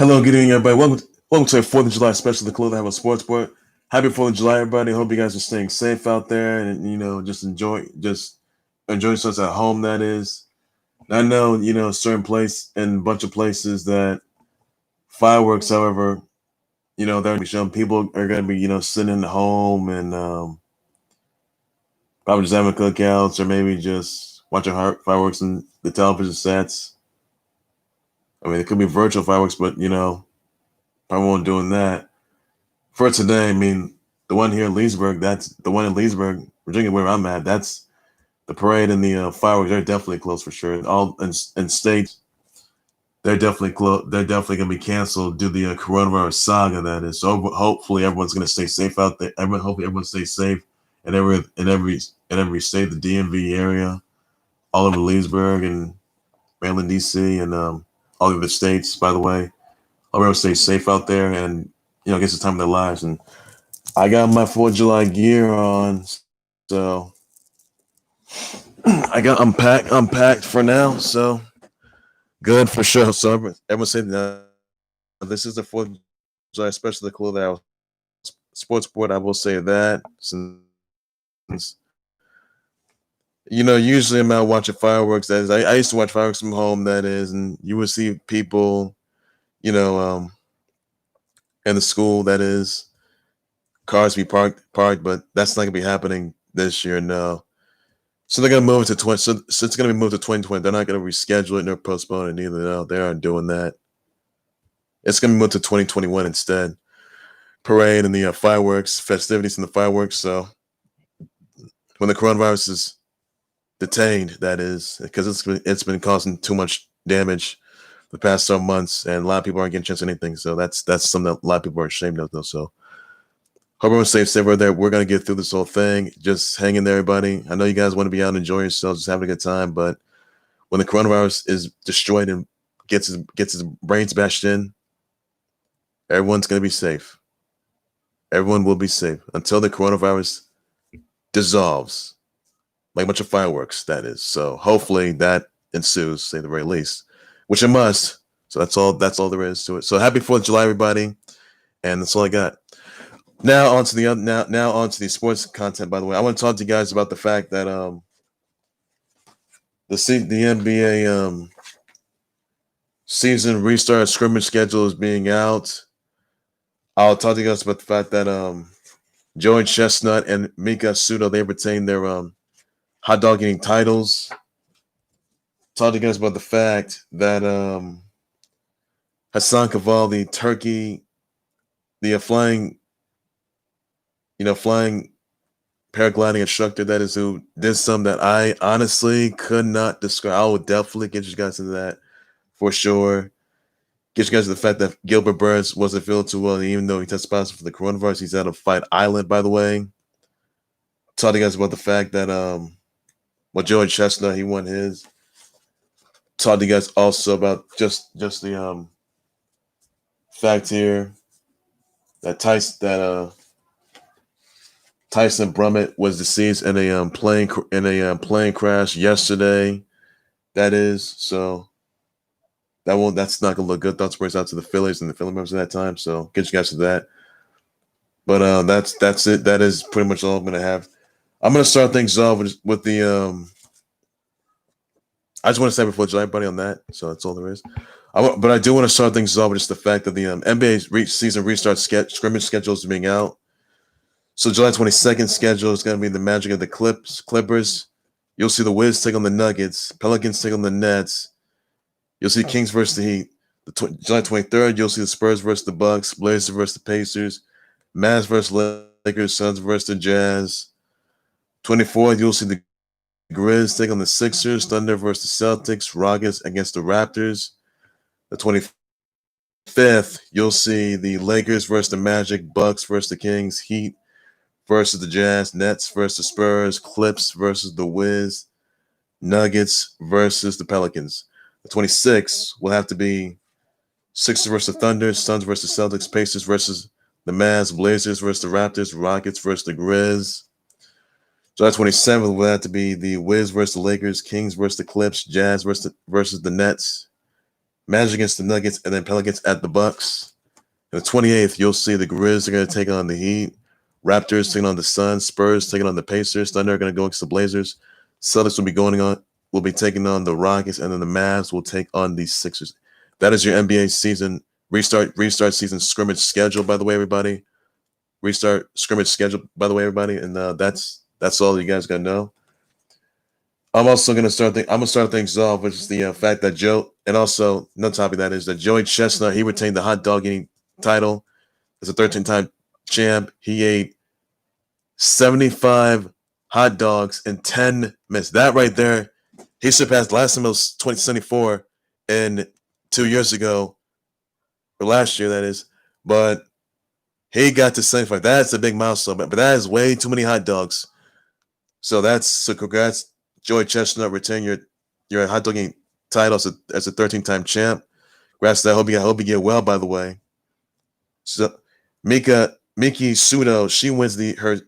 Hello, good evening, everybody. Welcome to a 4th of July special, the Clothing Have a Sports Board. Happy 4th of July, everybody. Hope you guys are staying safe out there and, just enjoy yourselves at home, that is. I know, certain place and a bunch of places that fireworks, however, they're going to be shown. People are going to be, sitting at home and probably just having cookouts or maybe just watching fireworks in the television sets. I mean, it could be virtual fireworks, but, probably won't doing that. For today, I mean, the one here in Leesburg, that's the one in Leesburg, Virginia, where I'm at. That's the parade and the fireworks. They're definitely closed for sure. All in states, they're definitely closed. They're definitely gonna be canceled due to the coronavirus saga that is. So hopefully everyone's gonna stay safe out there. Hopefully everyone stays safe in every state, the DMV area, all over Leesburg and Maryland, DC, and all over the states. By the way, hope everyone stays safe out there and gets the time of their lives. And I got my 4th of July gear on, so I'm packed for now, so good for sure. So everyone say that this is the 4th of July, especially the Clothing House Sports Board. I will say that since usually I'm out watching fireworks. That is, I used to watch fireworks from home. That is, and you would see people, in the school. That is, cars be parked, but that's not gonna be happening this year. No. So they're gonna move it to 20. So it's gonna be moved to 2020. They're not gonna reschedule it nor postpone it either. No, they aren't doing that. It's gonna be moved to 2021 instead. Parade and the fireworks, festivities and the fireworks. So when the coronavirus is detained, that is, because it's been causing too much damage the past some months, and a lot of people aren't getting a chance to anything. So that's something that a lot of people are ashamed of, though. So hope everyone's safe over there. We're gonna get through this whole thing. Just hang in there, everybody. I know you guys want to be out and enjoy yourselves, just having a good time. But when the coronavirus is destroyed and gets his brains bashed in, everyone's gonna be safe. Everyone will be safe until the coronavirus dissolves, like a bunch of fireworks. That is. So hopefully that ensues, say the very least, which it must. So that's all. That's all there is to it. So happy 4th of July, everybody, and that's all I got. Now on to the sports content. By the way, I want to talk to you guys about the fact that the NBA season restart scrimmage schedule is being out. I'll talk to you guys about the fact that Joey Chestnut and Miki Sudo, they retained their hot dog eating titles. Talk to you guys about the fact that Hassan Kaval, the turkey, the flying paragliding instructor, that is, who did something that I honestly could not describe. I will definitely get you guys into that for sure. Get you guys to the fact that Gilbert Burns wasn't feeling too well, and even though he tested positive for the coronavirus, he's out of Fight Island, by the way. Talk to you guys about the fact that Joey Chestnut, he won his. Talk to you guys also about just the fact here that Tyson Brummett was deceased in a plane crash yesterday. That is, so that's not gonna look good. Thoughts prayers out to the Phillies and the Philly members at that time. So get you guys to that. But that's it. That is pretty much all I'm gonna have. I'm gonna start things off with the I just want to say before July, everybody, on that. So that's all there is. But I do want to start things off with just the fact that the NBA season restart scrimmage schedule is being out. So July 22nd schedule is going to be the Magic of the Clippers. You'll see the Wiz take on the Nuggets. Pelicans take on the Nets. You'll see Kings versus the Heat. July 23rd, you'll see the Spurs versus the Bucks. Blazers versus the Pacers. Mavs versus Lakers. Suns versus the Jazz. 24th, you'll see the Grizz take on the Sixers. Thunder versus the Celtics. Rockets against the Raptors. The 25th, you'll see the Lakers versus the Magic. Bucks versus the Kings. Heat versus the Jazz, Nets versus the Spurs, Clips versus the Wiz, Nuggets versus the Pelicans. The 26th will have to be Sixers versus the Thunder, Suns versus Celtics, Pacers versus the Mavs, Blazers versus the Raptors, Rockets versus the Grizz. July 27th will have to be the Wiz versus the Lakers, Kings versus the Clips, Jazz versus the Nets, Magic against the Nuggets, and then Pelicans at the Bucks. On the 28th, you'll see the Grizz are going to take on the Heat, Raptors taking on the Suns, Spurs taking on the Pacers, Thunder are going to go against the Blazers. Celtics will be taking on the Rockets, and then the Mavs will take on the Sixers. That is your NBA season restart season scrimmage schedule. By the way, everybody, restart scrimmage schedule. By the way, everybody, and that's all you guys got to know. I'm also going to start. I'm going to start things off, which is the fact that and also another topic that is that Joey Chestnut, he retained the hot dog eating title as a 13-time champ. He ate 75 hot dogs in 10 minutes. That right there, he surpassed last time it was 2074 and 2 years ago, or last year that is. But he got to 75. That's a big milestone, but that is way too many hot dogs. So congrats, Joey Chestnut, retain your hot dog eating title as a 13-time champ. Congrats to that. I hope you get well, by the way. So Miki Sudo,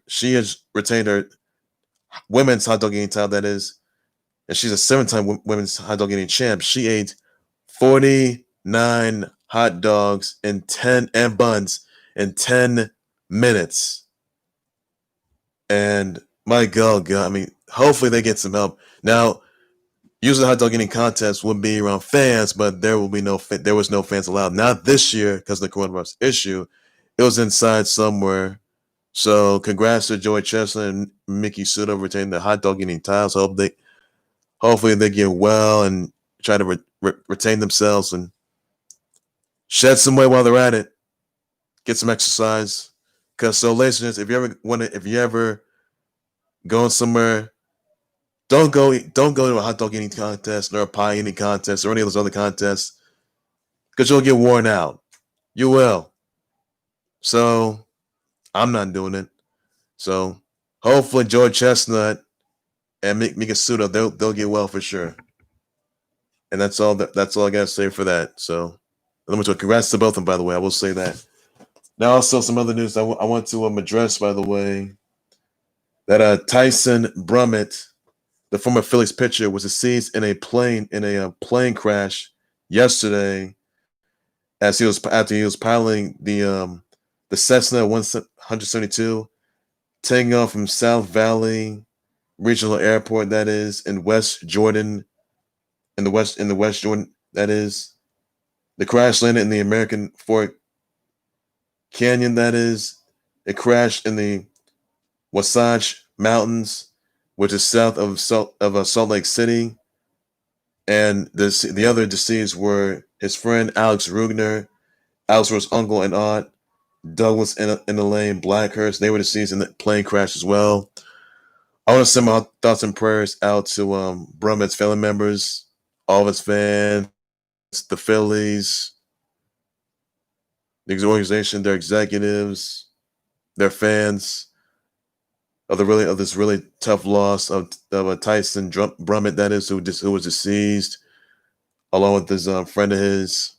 she has retained her women's hot dog eating title, that is, and she's a 7-time women's hot dog eating champ. She ate 49 hot dogs and buns in 10 minutes. And my God, I mean, hopefully they get some help. Now, usually the hot dog eating contest would be around fans, but there was no fans allowed. Not this year because of the coronavirus issue. It was inside somewhere. So congrats to Joey Chestnut and Miki Sudo retaining the hot dog eating titles. Hopefully they get well and try to retain themselves and shed some weight while they're at it. Get some exercise. Because ladies and gentlemen, if you ever going somewhere, don't go to a hot dog eating contest or a pie eating contest or any of those other contests, because you'll get worn out. You will. So I'm not doing it. So hopefully Joey Chestnut and Miki Sudo, they'll get well for sure. And that's all I gotta say for that. So let me talk. Congrats to both of them, by the way. I will say that. Now also some other news I want to address, by the way, that Tyson Brummett, the former Phillies pitcher, was deceased in a plane crash yesterday after he was piloting the Cessna 172, taking off from South Valley Regional Airport, that is, in West Jordan, in the West Jordan, that is. The crash landed in the American Fork Canyon, that is. It crashed in the Wasatch Mountains, which is south of Salt Lake City. And the other deceased were his friend Alex Ruegner, Alex's uncle and aunt, Douglas Elaine Blackhurst. They were deceased in the plane crash as well. I want to send my thoughts and prayers out to Brummett's family members, all of his fans, the Phillies, the organization, their executives, their fans, of this really tough loss of Tyson Brummett, that is, who was deceased, along with his friend of his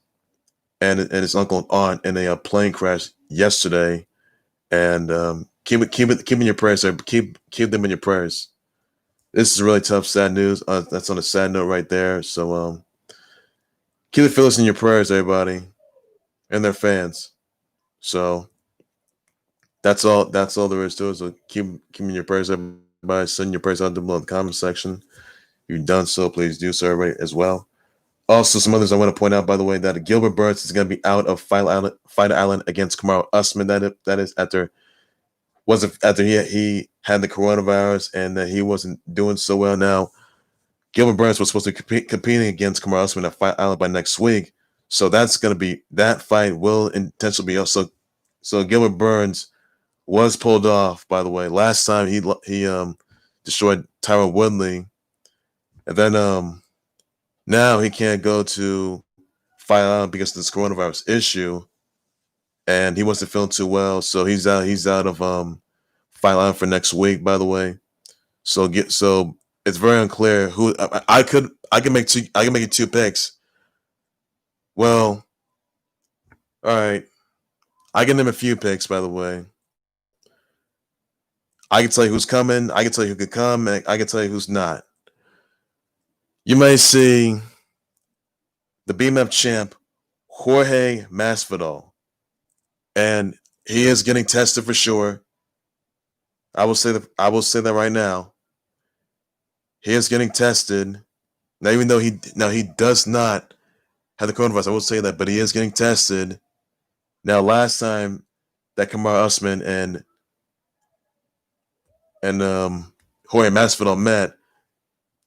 and his uncle and aunt in a plane crash yesterday. And keep in your prayers, sir. Keep them in your prayers. This is really tough, sad news. That's on a sad note right there. So keep the Phillies in your prayers, everybody, and their fans. So that's all there is to it. So keep in your prayers, everybody. Send your prayers out below in the comment section. If you've done so, please do so as well. Also, some others I want to point out, by the way, that Gilbert Burns is going to be out of Fight Island against Kamaru Usman. That is after he had the coronavirus and that he wasn't doing so well. Now, Gilbert Burns was supposed to be competing against Kamaru Usman at Fight Island by next week. So that fight will intentionally be also. So Gilbert Burns was pulled off, by the way. Last time he destroyed Tyron Woodley, and then now he can't go to Fight Island because of this coronavirus issue, and he wasn't feeling too well, so he's out of Fight Island for next week, by the way. So it's very unclear who I can make it two picks. Well, all right, I can name a few picks, by the way. I can tell you who's coming. I can tell you who could come. And I can tell you who's not. You may see the BMF champ, Jorge Masvidal. And he is getting tested for sure. I will say that right now. He is getting tested. Now, even though he does not have the coronavirus, I will say that, but he is getting tested. Now, last time that Kamaru Usman and Jorge Masvidal met,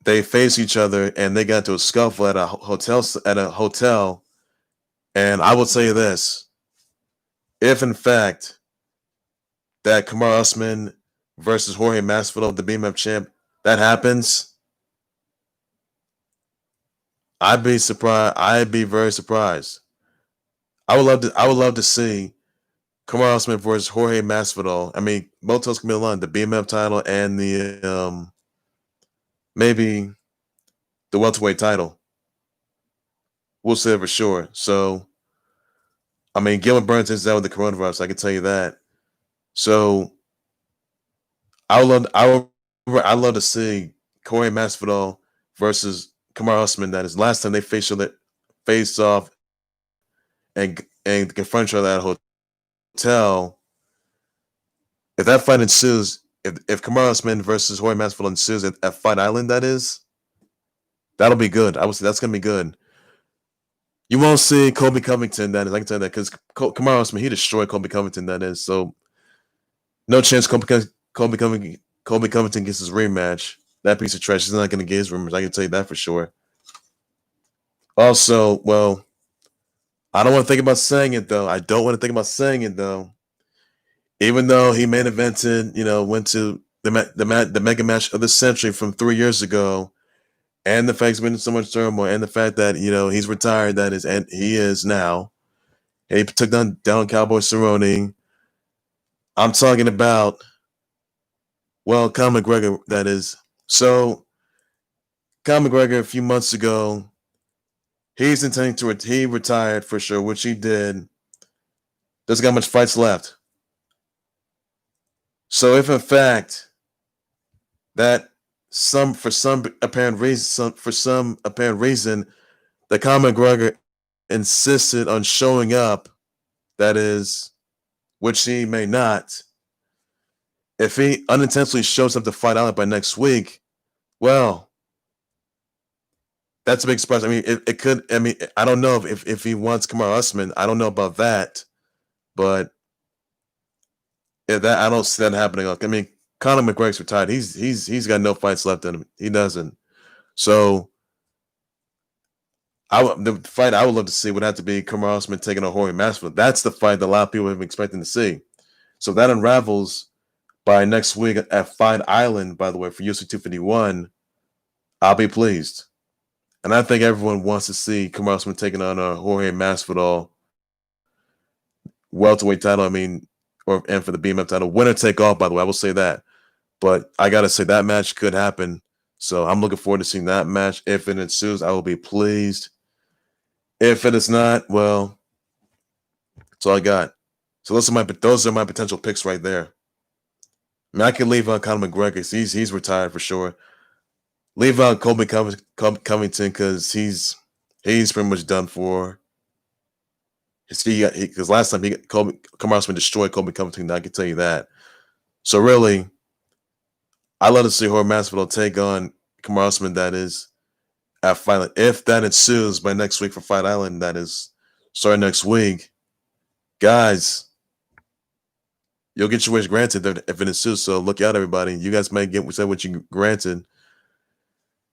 they faced each other and they got into a scuffle at a hotel. And I will tell you this: if in fact that Kamaru Usman versus Jorge Masvidal, the BMF champ, that happens, I'd be surprised. I'd be very surprised. I would love to see Kamaru Usman versus Jorge Masvidal. I mean, both those can be on the BMF title and the maybe the welterweight title. We'll say it for sure. So, I mean, Gilbert Burns is out with the coronavirus. I can tell you that. So, I love to see Jorge Masvidal versus Kamaru Usman. That is last time they faced off and confront each other at a hotel. If that fight ensues, if Kamaru Usman versus Jorge Masvidal ensues at Fight Island, that'll be good. I would say that's gonna be good. You won't see Colby Covington. That is, I can tell you that because Kamaru Usman, he destroyed Colby Covington. That is, so no chance Colby Covington gets his rematch. That piece of trash is not going to get his rematch. I can tell you that for sure. Also, well, I don't want to think about saying it though. Even though he main evented, went to the mega match of the century from 3 years ago, and the fact he's been in so much turmoil, and the fact that he's retired, and he is now. And he took down Cowboy Cerrone. I'm talking about, well, Conor McGregor, that is. So, Conor McGregor, a few months ago, he's intending he retired for sure, which he did. Doesn't got much fights left. So, if in fact that for some apparent reason, that Conor McGregor insisted on showing up, that is, which he may not. If he unintentionally shows up to Fight Island by next week, well, that's a big surprise. I mean, it could. I mean, I don't know if he wants Kamaru Usman. I don't know about that, but I don't see that happening. Like, I mean, Conor McGregor's retired. He's got no fights left in him. He doesn't. So, the fight I would love to see would have to be Kamaru Usman taking on Jorge Masvidal. That's the fight that a lot of people have been expecting to see. So that unravels by next week at Fight Island, by the way, for UFC 251, I'll be pleased. And I think everyone wants to see Kamaru Usman taking on Jorge Masvidal welterweight title. I mean, and for the BMF title, winner take all. By the way, I will say that. But I gotta say that match could happen. So I'm looking forward to seeing that match. If it ensues, I will be pleased. If it is not, well, that's all I got. So those are my potential picks right there. I mean, I could leave out Conor McGregor. He's retired for sure. Leave out Colby Covington because he's pretty much done for. Because last time Kamaru Usman destroyed Colby Covington, I can tell you that. So really, I love to see Jorge Masvidal take on Kamaru Usman. That is at Fight Island. If that ensues by next week for Fight Island, that is starting next week, guys. You'll get your wish granted if it ensues. So look out, everybody. You guys may get what you granted.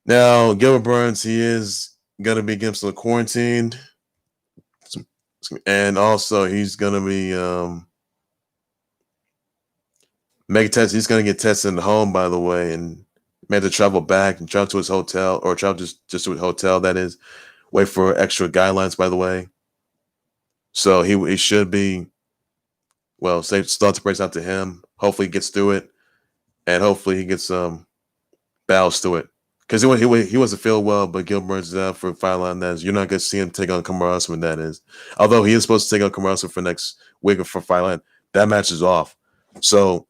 Now, Gilbert Burns, he is going to be against the quarantined. And also, he's going to be make a test. He's going to get tested at home, by the way, and may have to travel back and travel to his hotel, or travel just to a hotel, that is. Wait for extra guidelines, by the way. So he should be, well, start to praise out to him. Hopefully he gets through it, and hopefully he gets bows through it. Because he wasn't feel well, but Gilbert Burns is out for Fight Island. That is, you're not going to see him take on Kamaru Usman. That is, although he is supposed to take on Kamaru Usman for next week for Fight Island, that match is off. So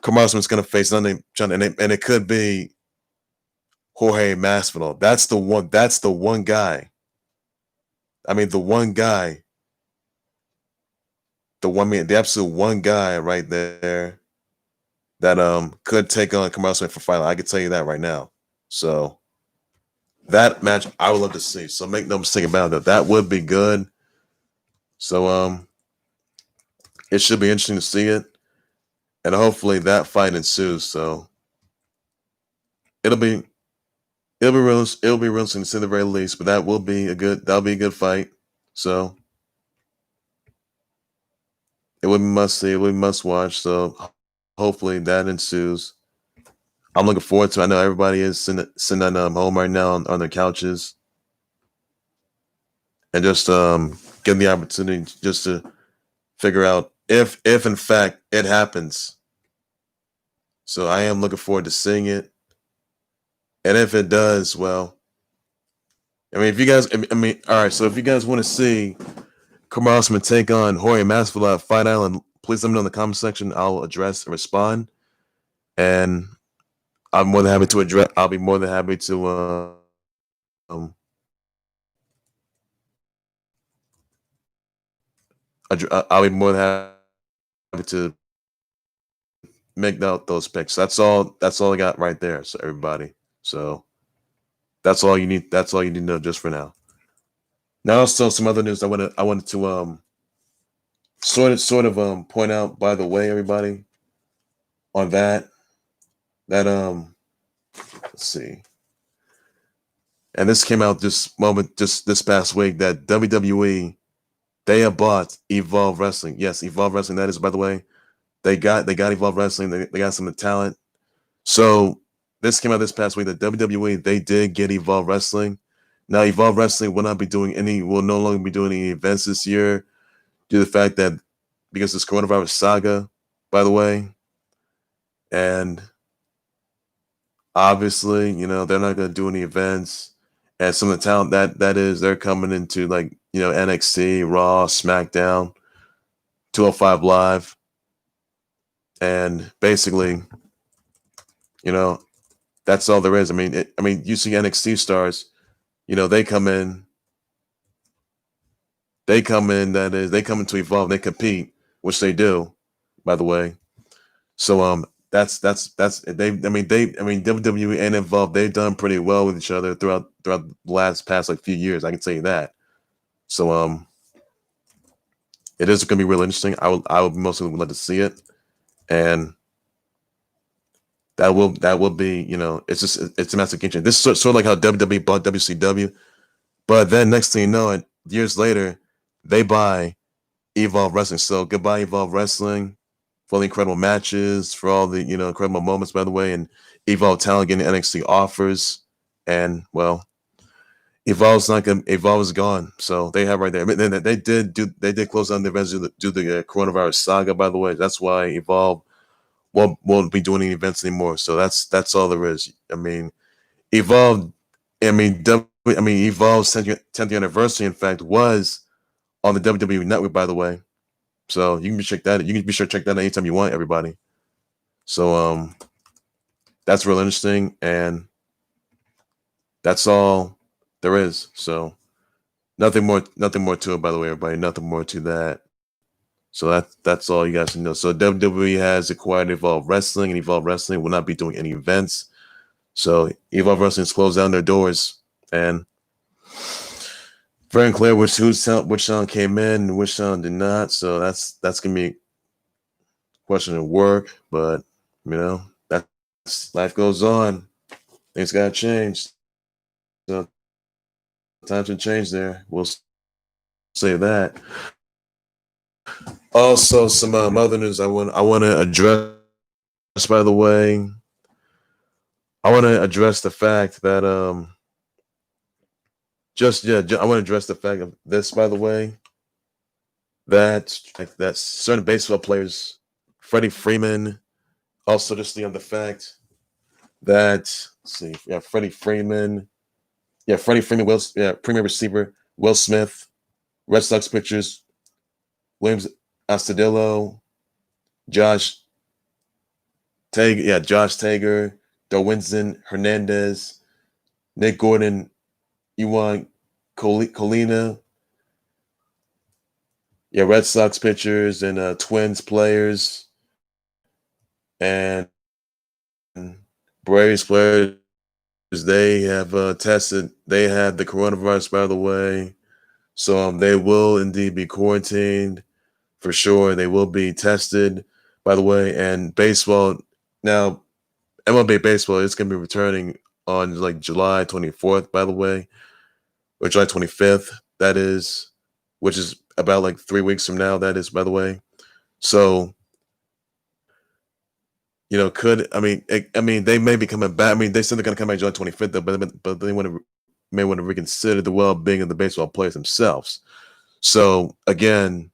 Kamaru Usman's going to face nothing, and it could be Jorge Masvidal. That's the one guy I mean, the absolute one guy right there that could take on Kamaru Usman for fight. I can tell you that right now. So that match I would love to see. So make no mistake about it. That would be good. So it should be interesting to see it. And hopefully that fight ensues. So it'll be it'll be real interesting to see the very least. But that'll be a good fight. So it would be must see, it would be must watch. So hopefully that ensues. I'm looking forward to it. I know everybody is sitting at home right now on their couches and just getting the opportunity just to figure out if in fact it happens. So I am looking forward to seeing it. And if it does, well, I mean, if you guys, I mean, all right. So if you guys want to see Kamaru Usman take on Jorge Masvidal at Fight Island, please let me know in the comment section. I'll address and respond. And I'm more than happy to address. I'll be more than happy to I'll be more than happy to make out those picks. That's all. That's all I got right there. So everybody. So that's all you need. That's all you need to know just for now. Now, also some other news I wanted to sort of point out. By the way, everybody, on that let's see. And this came out just this past week that WWE they have bought Evolve Wrestling. Yes, Evolve Wrestling. That is, by the way, they got Evolve Wrestling. They got some talent. So this came out this past week that WWE they did get Evolve Wrestling. Now Evolve Wrestling will no longer be doing any events this year due to the fact that because this coronavirus saga, by the way, and obviously, they're not going to do any events. And some of the talent they're coming into like, NXT, Raw, SmackDown, 205 Live. And basically, that's all there is. I mean, you see NXT stars, they come in, they come into Evolve, they compete, which they do, by the way. So that's WWE and Evolve, they've done pretty well with each other throughout the past like few years. I can tell you that. So it is going to be real interesting. I would mostly love to see it, and that will be it's a massive game changer. This is sort of like how WWE bought WCW, but then next thing you know, it years later they buy Evolve Wrestling. So goodbye Evolve Wrestling for all the incredible matches, for all the incredible moments, by the way, and Evolve talent getting NXT offers, and well, Evolve is gone. So they have right there. I mean, they did close down the events due to the coronavirus saga. By the way, that's why Evolve won't be doing any events anymore. So that's all there is. I mean, Evolve. Evolve's 10th anniversary, in fact, was on the WWE Network. By the way, so you can be check that. You can be sure to check that anytime you want, everybody. So that's real interesting, and that's all there is. So nothing more to it, by the way, everybody. Nothing more to that. So that's all you guys can know. So WWE has acquired Evolve Wrestling, and Evolve Wrestling will not be doing any events. So Evolve Wrestling has closed down their doors, and very unclear which sound came in and which sound did not. So that's gonna be a question of work, but that's life goes on. Things gotta change. So times have changed there. We'll say that. Also, some other news I want to address. By the way, I want to address the fact that I want to address the fact of this. By the way, that certain baseball players, Freddie Freeman, also just the fact that let's see, Freddie Freeman, premier receiver Will Smith, Red Sox pitchers Williams Astudillo, Josh Tager, Darwinson Hernandez, Nick Gordon, Ewan Colina, Yeah, Red Sox pitchers and Twins players and Braves players. They have tested. They had the coronavirus, by the way. So they will indeed be quarantined for sure. They will be tested, by the way. And baseball now, MLB baseball is going to be returning on like July 24th, by the way, or July 25th. That is, which is about like 3 weeks from now. That is, by the way. So could I mean they may be coming back. I mean they said they're going to come back July 25th, though, but they may want to reconsider the well-being of the baseball players themselves. So again,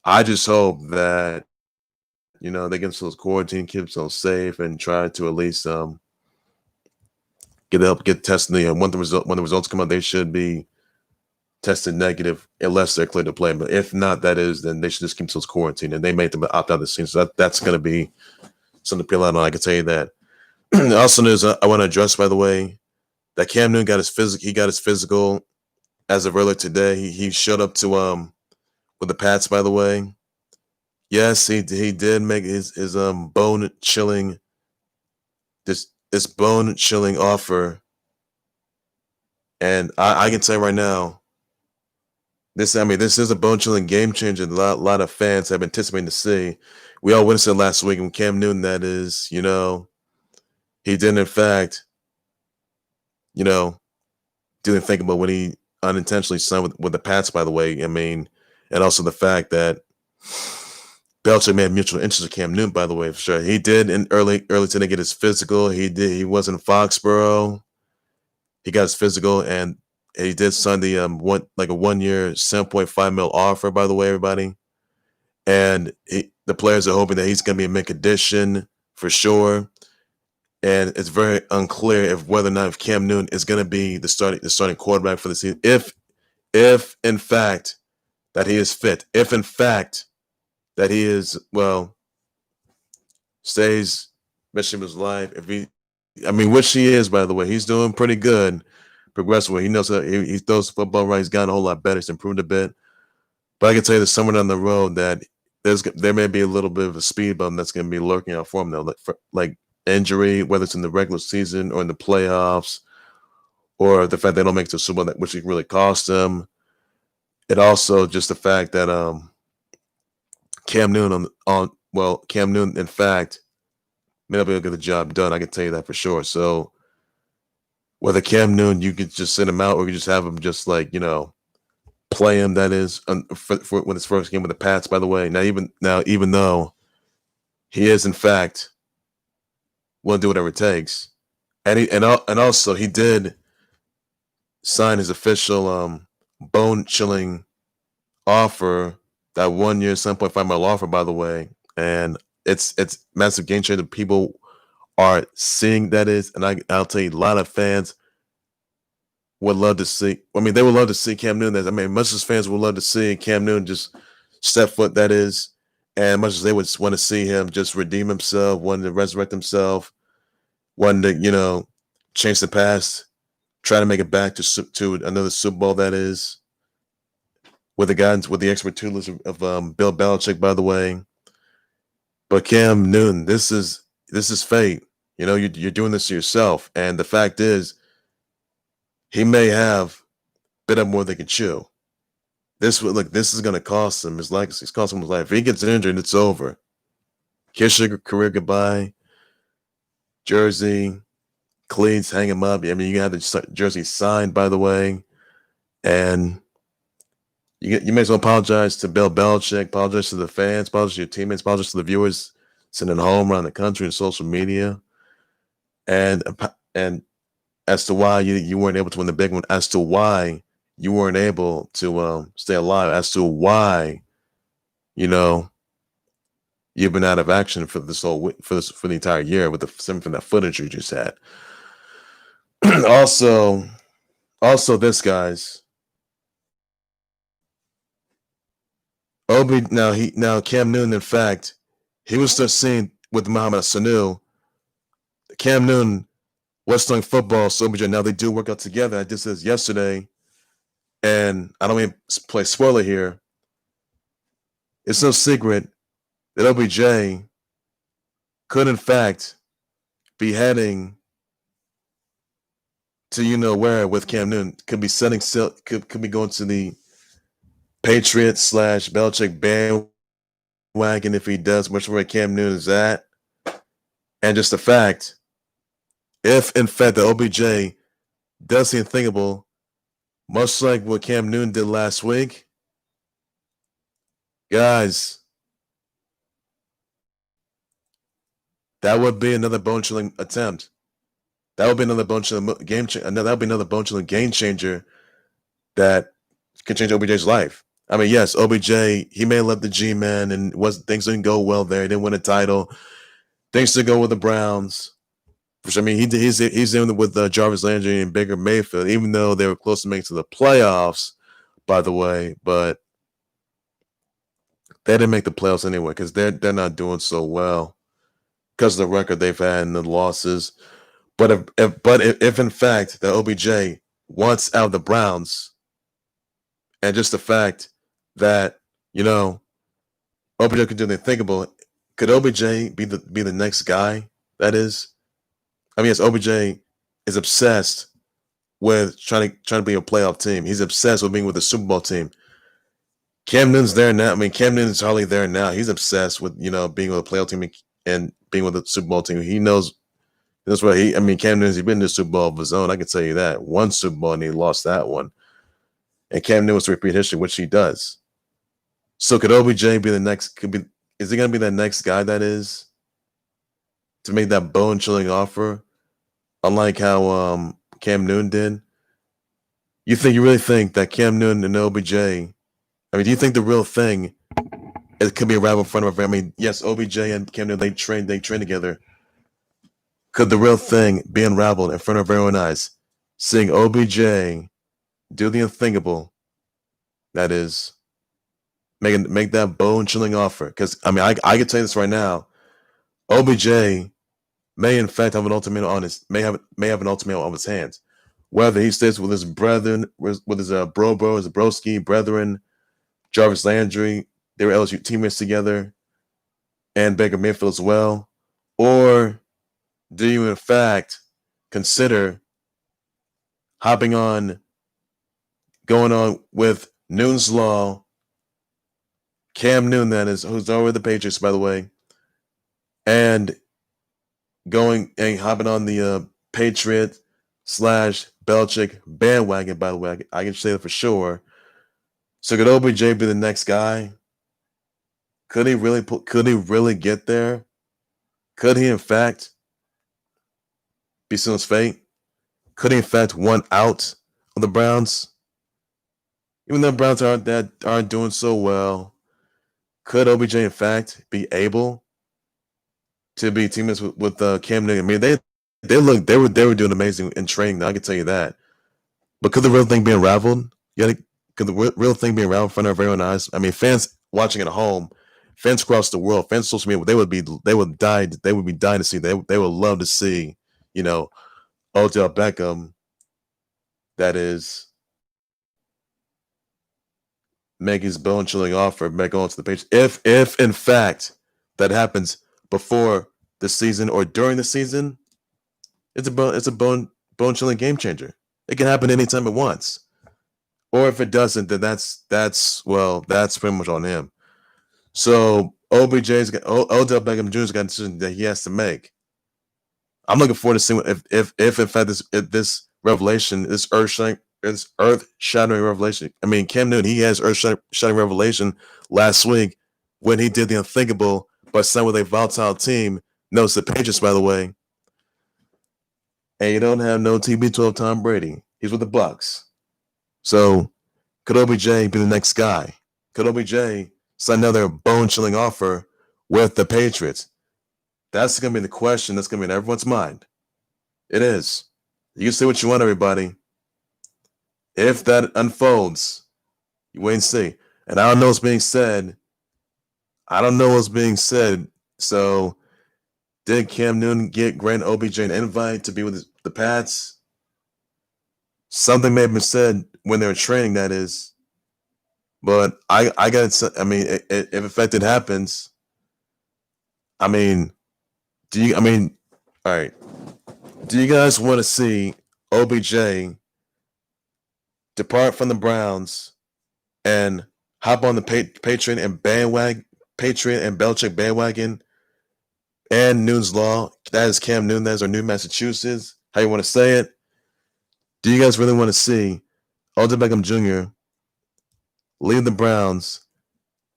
I just hope that they get themselves quarantined, keep themselves safe, and try to at least get tested. When the results come out, they should be tested negative unless they're cleared to play. But if not, then they should just keep themselves quarantined, and they make them opt out of the season. So that's going to be something to peel out on. I can tell you that. Also, news I want to address, by the way, that Cam Newton got his physical. He got his physical as of earlier today. He showed up to with the Pats, by the way. Yes, he did make his bone chilling this bone chilling offer, and I can tell you right now, this is a bone chilling game changer. A lot of fans have been anticipating to see. We all witnessed it last week when Cam Newton, that is, he did in fact, didn't think about when he unintentionally signed with the Pats, by the way. I mean, and also the fact that Belichick made mutual interest with Cam Newton, by the way, for sure. He did in early today get his physical. He was in Foxborough. He got his physical, and he did sign the a 1 year $7.5 million offer, by the way, everybody. And the players are hoping that he's going to be in mint condition for sure. And it's very unclear if whether or not if Cam Newton is going to be the starting quarterback for the season. If in fact that he is fit, if in fact that he is stays rest of his life. Which he is, by the way, he's doing pretty good, progressively. He knows that he throws the football right. He's gotten a whole lot better. He's improved a bit. But I can tell you that somewhere down the road that there may be a little bit of a speed bump that's going to be lurking out for him, though, like injury, whether it's in the regular season or in the playoffs, or the fact they don't make it to Super Bowl, which could really cost them. It also just the fact that Cam Newton Cam Newton, in fact, may not be able to get the job done. I can tell you that for sure. So whether Cam Newton, you could just send him out, or you just have him just play him. That is for when his first game with the Pats. By the way, even though he is in fact will do whatever it takes, and also he did sign his official bone chilling offer, that 1 year $7.5 million offer, by the way, and it's massive game changer. People are seeing that is, and I'll tell you, a lot of fans would love to see. They would love to see Cam Newton. Much as fans would love to see Cam Newton just step foot, that is, and much as they would want to see him just redeem himself, wanting to resurrect himself, wanting to change the past, try to make it back to another Super Bowl, that is, with the guidance, with the expert tutelage of Bill Belichick, by the way. But Cam Newton, this is fate. You're doing this to yourself, and the fact is, he may have bit up more than he can chew. This is going to cost him his legacy. It's costing him his life. If he gets injured, it's over. Kiss your career goodbye. Jersey, cleats, hang him up. You got the jersey signed, by the way, and you may as well apologize to Bill Belichick, apologize to the fans, apologize to your teammates, apologize to the viewers sending home around the country and social media, and as to why you weren't able to win the big one, as to why you weren't able to stay alive, as to why you've been out of action for the entire year with from that footage you just had. also this, guys. Cam Newton, in fact, he was still seen with Mohamed Sanu. Cam Newton was playing football, so now they do work out together. I did this yesterday, and I don't mean to play spoiler here, It's no secret that OBJ could, in fact, be heading to where with Cam Newton. Could be could be going to the Patriots / Belichick bandwagon if he does, much where Cam Newton is at. And just the fact, if in fact the OBJ does the unthinkable, much like what Cam Newton did last week, guys, that would be another bone-chilling attempt. That would be another bone-chilling game changer. That would be another bone-chilling game changer that could change OBJ's life. I mean, yes, OBJ, he may have left the G-Man and things didn't go well there. He didn't win a title. Things didn't go with the Browns. I mean, he's in with Jarvis Landry and Baker Mayfield, even though they were close to making to the playoffs, by the way. But they didn't make the playoffs anyway because they're not doing so well because of the record they've had and the losses. But if in fact the OBJ wants out of the Browns, and just the fact that OBJ could do the unthinkable, could OBJ be the next guy? That is, I mean, yes, OBJ is obsessed with trying to be a playoff team. He's obsessed with being with the Super Bowl team. Cam Newton's there now. I mean, Cam Newton's hardly there now. He's obsessed with being with a playoff team and being with the Super Bowl team. He knows that's what Cam Newton's been to the Super Bowl of his own. I can tell you that. One Super Bowl and he lost that one. And Cam Newton wants to repeat history, which he does. So could OBJ be the next? Is he going to be that next guy that is to make that bone-chilling offer? Unlike how Cam Newton did. You really think that Cam Newton and OBJ? I mean, do you think the real thing it could be a rival in front of? I mean, yes, OBJ and Cam Newton they train together. Could the real thing be unraveled in front of everyone's eyes? Seeing OBJ do the unthinkable, that is, make that bone-chilling offer. Because I mean, I can tell you this right now, OBJ may in fact have an ultimatum on his on his hands. Whether he stays with his brethren, with his his broski brethren, Jarvis Landry, they were LSU teammates together, and Baker Mayfield as well, or do you in fact consider going on with Newton's Law, Cam Newton, that is, who's over the Patriots, by the way, and going and hopping on the Patriot / Belichick bandwagon, by the way. I can say that for sure. So could OBJ be the next guy? Could he really get there? Could he in fact be sealing his fate? Could he in fact want out of the Browns? Even though the Browns aren't doing so well, could OBJ in fact be able to be teammates with Cam Newton? I mean, they were doing amazing in training. I can tell you that. But could the real thing be unraveled? Yeah, could the real thing be unraveled in front of everyone's eyes? I mean, fans watching at home, fans across the world, fans social media, they would be dying to see. They would love to see, Odell Beckham, that is, make his bone-chilling offer back onto the page. If in fact that happens before the season or during the season, it's a bone-chilling game changer. It can happen anytime it wants. Or if it doesn't, then that's pretty much on him. So Odell Beckham Jr.'s got a decision that he has to make. I'm looking forward to seeing if in fact this revelation, this earth-shattering revelation. I mean, Cam Newton, he has earth-shattering revelation last week when he did the unthinkable by signing with a volatile team. Notice the Patriots, by the way. And you don't have no TB12 Tom Brady. He's with the Bucks. So could OBJ be the next guy? Could OBJ sign another bone-chilling offer with the Patriots? That's going to be the question that's going to be in everyone's mind. It is. You can say what you want, everybody. If that unfolds, you wait and see. And I don't know what's being said. So did Cam Newton grant OBJ an invite to be with the Pats? Something may have been said when they were training, that is. But I got. I mean, if in fact it happens, I mean, do you? I mean, all right. Do you guys want to see OBJ depart from the Browns and hop on the Patriot and Belichick bandwagon and Noon's Law? That is Cam Newton. That is our new Massachusetts. How you want to say it? Do you guys really want to see Odell Beckham Jr. leave the Browns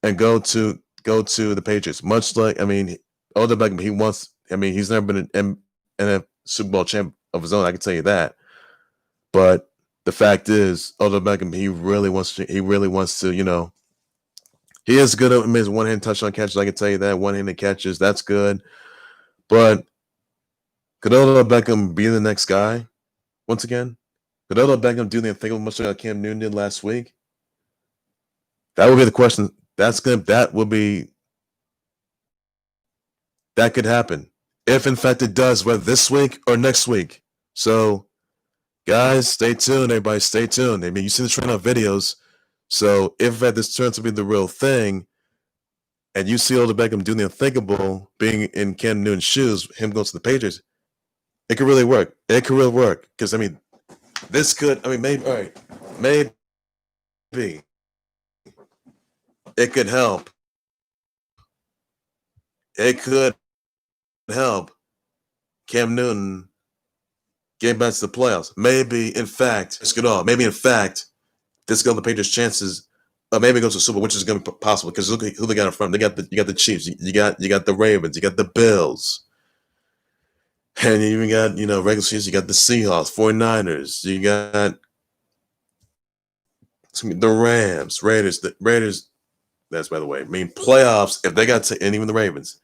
and go to the Patriots? Much like, I mean, Odell Beckham, he's never been in a Super Bowl champ of his own. I can tell you that. But the fact is, Odell Beckham, he really wants to, he is good at his one-hand touchdown catches. I can tell you that. One-handed catches, that's good. But could Odell Beckham be the next guy once again? Could Odell Beckham do the unthinkable much like Cam Newton did last week? That would be the question. That could happen. If in fact it does, whether this week or next week. So, guys, stay tuned. Everybody, stay tuned. I mean, you see the trend on videos. So, if in fact this turns to be the real thing, and you see Odell Beckham doing the unthinkable, being in Cam Newton's shoes, him going to the Patriots, it could really work. It could really work. Because, I mean, maybe, all right, maybe it could help. It could help Cam Newton get back to the playoffs. Maybe, in fact, this could go the Patriots' chances. Maybe go to the Super Bowl, which is going to be possible because look who they got in front. You got the Chiefs. You got the Ravens. You got the Bills. And you even got, regular season, you got the Seahawks, 49ers. You got the Rams, Raiders. The Raiders, that's by the way. I mean, playoffs, if they got to, and even the Ravens.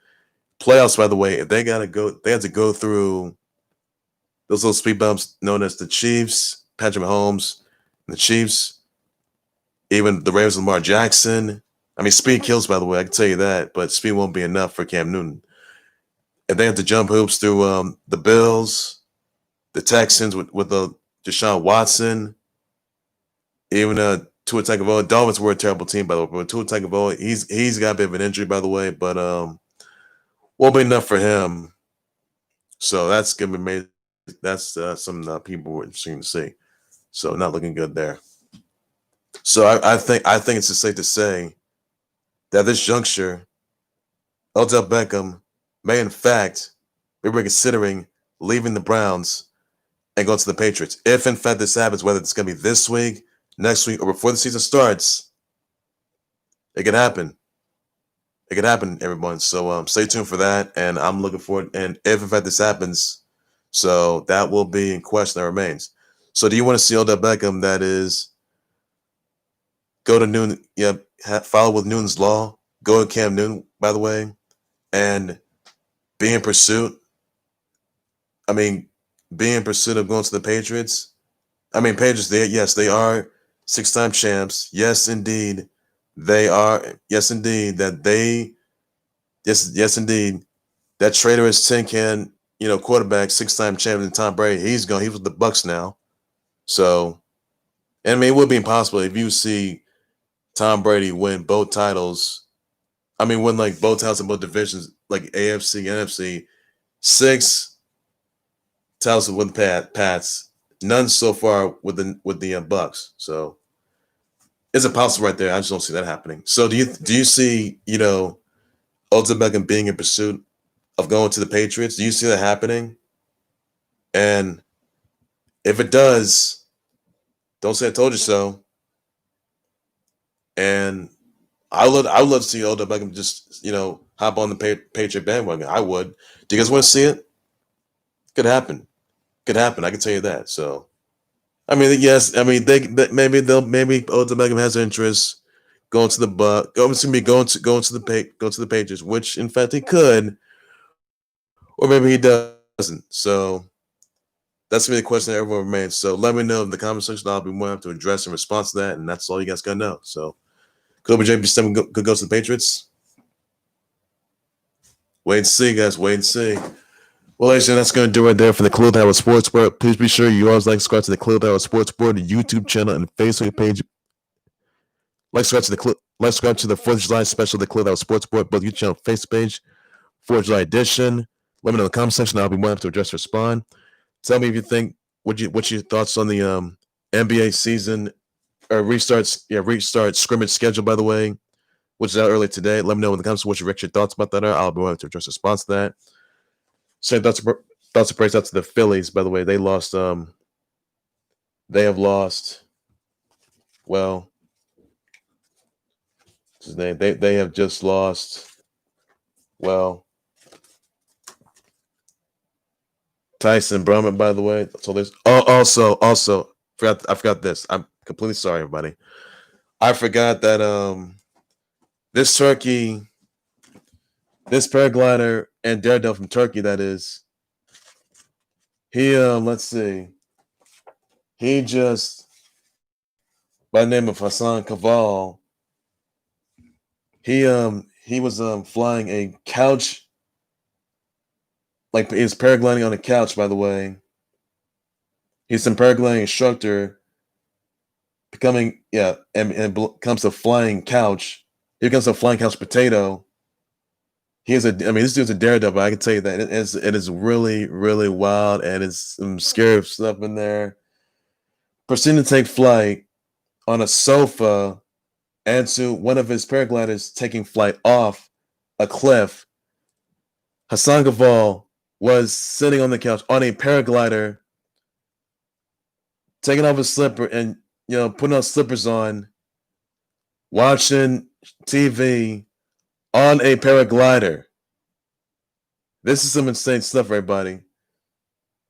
Playoffs, by the way, if they have to go through those little speed bumps known as the Chiefs, Patrick Mahomes, and the Chiefs, even the Ravens, Lamar Jackson. I mean, speed kills, by the way, I can tell you that, but speed won't be enough for Cam Newton. If they have to jump hoops through the Bills, the Texans with the Deshaun Watson, even Tua Tagovailoa. Dolphins were a terrible team, by the way, but Tua Tagovailoa, he's got a bit of an injury, by the way, but won't be enough for him. So that's gonna be made. That's some people were interesting to see. So not looking good there. So I think it's just safe to say that at this juncture, Odell Beckham may in fact be reconsidering leaving the Browns and going to the Patriots. If in fact this happens, whether it's going to be this week, next week, or before the season starts, it could happen. It could happen, everyone. So stay tuned for that, and I'm looking forward. And if in fact this happens, so that will be in question that remains. So do you want to see Odell Beckham? That is, go to Newton, follow with Newton's Law, go to Cam Newton, by the way, and be in pursuit. I mean, be in pursuit of going to the Patriots. I mean, Patriots, they are 6-time champs. Yes, indeed. They are. Yes, indeed. Yes, indeed. That traitorous tin can, quarterback, 6-time champion Tom Brady, he's gone. He's with the Bucs now. So, and I mean, it would be impossible if you see Tom Brady win both titles. I mean, win like both titles in both divisions, like AFC, NFC. 6 titles with the Pats. None so far with the Bucs. So it's impossible right there. I just don't see that happening. So do you see, Odell Beckham being in pursuit of going to the Patriots? Do you see that happening? And if it does, don't say I told you so. And I would love to see Odell Beckham just, hop on the Patriot bandwagon. I would. Do you guys want to see it? Could happen. Could happen. I can tell you that. So, I mean, yes. I mean, maybe Odell Beckham has interest going to the Bucs. Going to the Patriots, which in fact he could, or maybe he doesn't. So that's gonna be the question that everyone remains. So let me know in the comment section. I'll be more happy to address and respond to that, and that's all you guys gotta know. So could OBJ could go to the Patriots? Wait and see, guys. Wait and see. Well, ladies and gentlemen, that's going to do it right there for the Khalil Howard Sports Board. Please be sure you always like subscribe to the Khalil Howard Sports Board YouTube channel and Facebook page. Let's go to the 4th of July special, the Clear That Was Sports Board, both YouTube channel, Facebook page, 4th of July edition. Let me know in the comment section. I'll be more happy to address respond. Tell me if you think what's your thoughts on the NBA season or restart scrimmage schedule, by the way, which is out early today. Let me know in the comments what your thoughts about that are. I'll be more happy to address response to that. Same thoughts of praise out to the Phillies, by the way. They have lost. Well, they have just lost. Well, Tyson Brummett, by the way. So there's also I forgot this. I'm completely sorry, everybody. I forgot that this paraglider and daredevil from Turkey, that is, he let's see, he just by the name of Hassan Kaval. He was flying a couch, like he was paragliding on a couch, by the way. He's some paragliding instructor and becomes a flying couch. Here comes a flying couch potato. This dude's a daredevil. I can tell you that it is really, really wild, and it's some scary stuff in there. Proceeding to take flight on a sofa, and to one of his paragliders taking flight off a cliff. Hassan Gaval was sitting on the couch on a paraglider, taking off his slipper and putting on slippers on, watching TV on a paraglider. This is some insane stuff, everybody.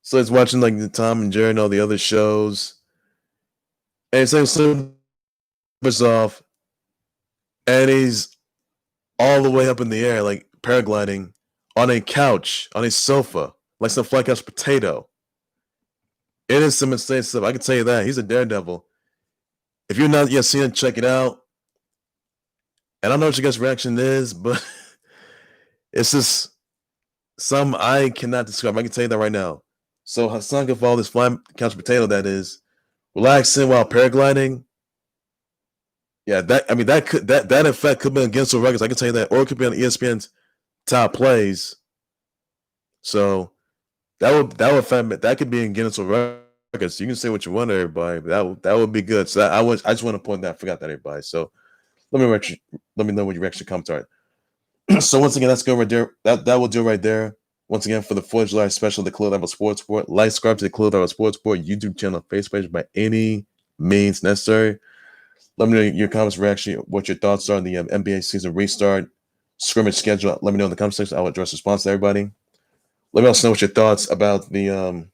So he's watching like the Tom and Jerry and all the other shows, and he's taking slippers off, and he's all the way up in the air, like paragliding on a couch, on a sofa, like some fly couch potato. It is some insane stuff. I can tell you that. He's a daredevil. If you're not yet seen it, check it out. And I don't know what your guys' reaction is, but it's just something I cannot describe. I can tell you that right now. So Hassan Gaval, this flying couch potato, that is, relaxing while paragliding. Yeah, that effect could be on Guinness World Records. I can tell you that, or it could be on ESPN's top plays. So that could be in Guinness World Records. You can say what you want, everybody. But that would be good. So I just want to point that. I forgot that, everybody. So let me know what your reaction comments are. So once again, that's good right there. That will do right there. Once again, for the 4th of July special, the Khalil Level Sports Board, like, subscribe to the Khalil Level Sports Board YouTube channel, Facebook page by any means necessary. Let me know your comments, reaction, what your thoughts are on the NBA season restart, scrimmage schedule. Let me know in the comment section. I'll address response to everybody. Let me also know what your thoughts about the,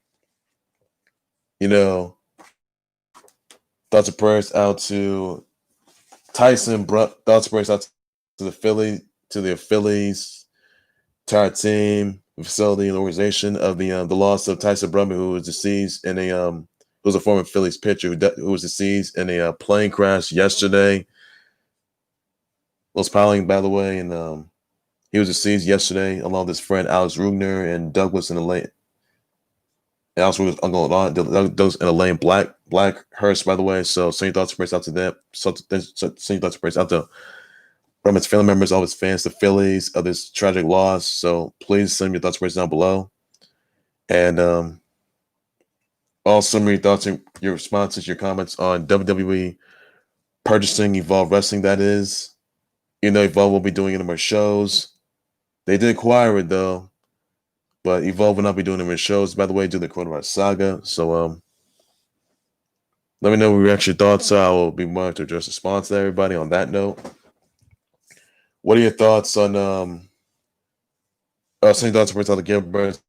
thoughts and prayers out to Tyson. Thoughts and prayers out to the Phillies, entire team, facility, and organization of the loss of Tyson Brummett, who was deceased in who was a former Phillies pitcher who was deceased in a plane crash yesterday. Was piloting, by the way, and he was deceased yesterday along with his friend Alex Ruegner and Douglas Elaine. And Alex Ruegner's uncle Douglas Elaine Blackhurst, by the way. So send your thoughts and prayers out to them. Send your thoughts and prayers out to Brummett's family members, all his fans, the Phillies, of this tragic loss. So please send me your thoughts and prayers down below. And also send me your thoughts and your responses, your comments on WWE purchasing Evolve Wrestling, that is. Evolve will be doing any more shows. They did acquire it, though. But Evolve will not be doing any more shows, by the way, due to the coronavirus saga. So let me know what your thoughts are. I will be more to address response to everybody on that note. What are your thoughts on same thoughts about the Gilbert,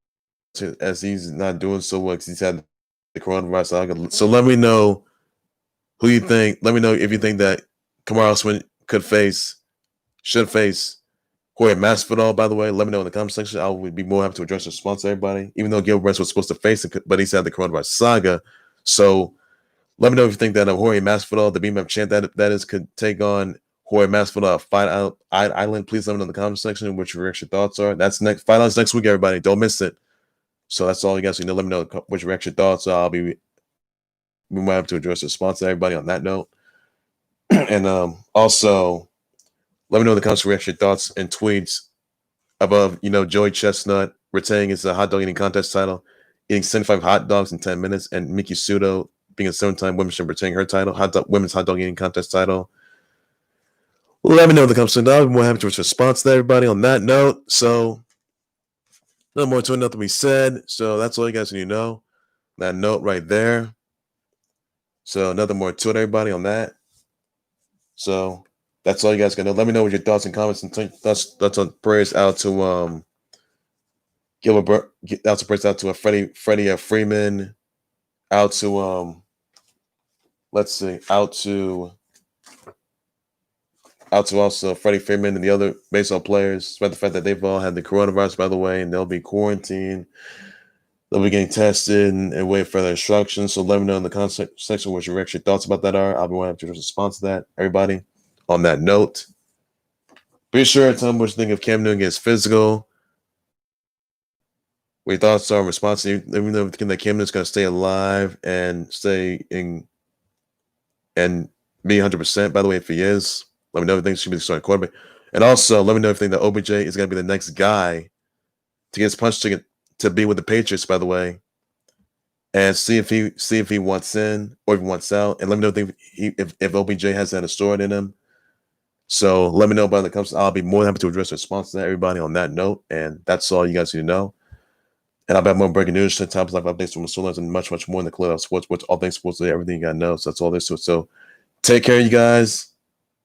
as he's not doing so well because he's had the coronavirus saga? So let me know who you think. Let me know if you think that Kamaru Usman should face Jorge Masvidal, by the way. Let me know in the comment section. I would be more happy to address the response to everybody, even though Gilbert was supposed to face it, but he's had the coronavirus saga. So let me know if you think that Jorge Masvidal, the BMF champ that is, could take on Jorge Masvidal Fight Island. Please let me know in the comment section what your thoughts are. That's next Fight Island's next week, everybody. Don't miss it. So that's all you guys need to let me know what your thoughts are. I'll be more happy to address the response to everybody on that note. And also, let me know in the comments your thoughts and tweets above, Joey Chestnut retaining his hot dog eating contest title, eating 75 hot dogs in 10 minutes, and Miki Sudo being a 7-time women's champion retaining her title, women's hot dog eating contest title. Let me know in the comments below. I'll be more happy to response to everybody on that note. So, no more to it, nothing we said. So, that's all you guys need to know. That note right there. So, nothing more to it, everybody, on that. So, that's all you guys gonna know. Let me know what your thoughts and comments and thoughts on prayers out to Gilbert, out to prayers out to Freddie Freeman, out to let's see, out to also Freddie Freeman and the other baseball players, despite the fact that they've all had the coronavirus, by the way, and they'll be quarantined. They'll be getting tested and wait for further instructions. So let me know in the comment section what your actual thoughts about that are. I'll be wanting to respond to that, everybody. On that note, be sure to tell me what you think of Cam Newton against physical. What your thoughts are in response to let me know if you think that Cam Newton's going to stay alive and stay in and be 100%. By the way, if he is, let me know if you think he should be the starting quarterback. And also, let me know if you think that OBJ is going to be the next guy to get his punch ticket to be with the Patriots, by the way, and see if he wants in or if he wants out. And let me know if OBJ has that stored in him. So let me know about the comments. I'll be more than happy to address the response to everybody on that note. And that's all you guys need to know. And I'll have more breaking news, times live updates from the storylines, and much, much more in the clubhouse sports, all things sports, everything you gotta know. So that's all there's to it. So take care, you guys.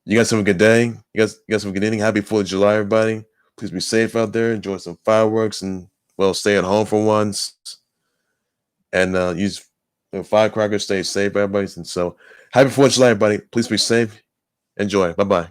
You guys have a good day. You guys have a good evening. Happy 4th of July, everybody. Please be safe out there. Enjoy some fireworks and stay at home for once. And use firecrackers. Stay safe, everybody. And so happy 4th of July, everybody. Please be safe. Enjoy. Bye-bye.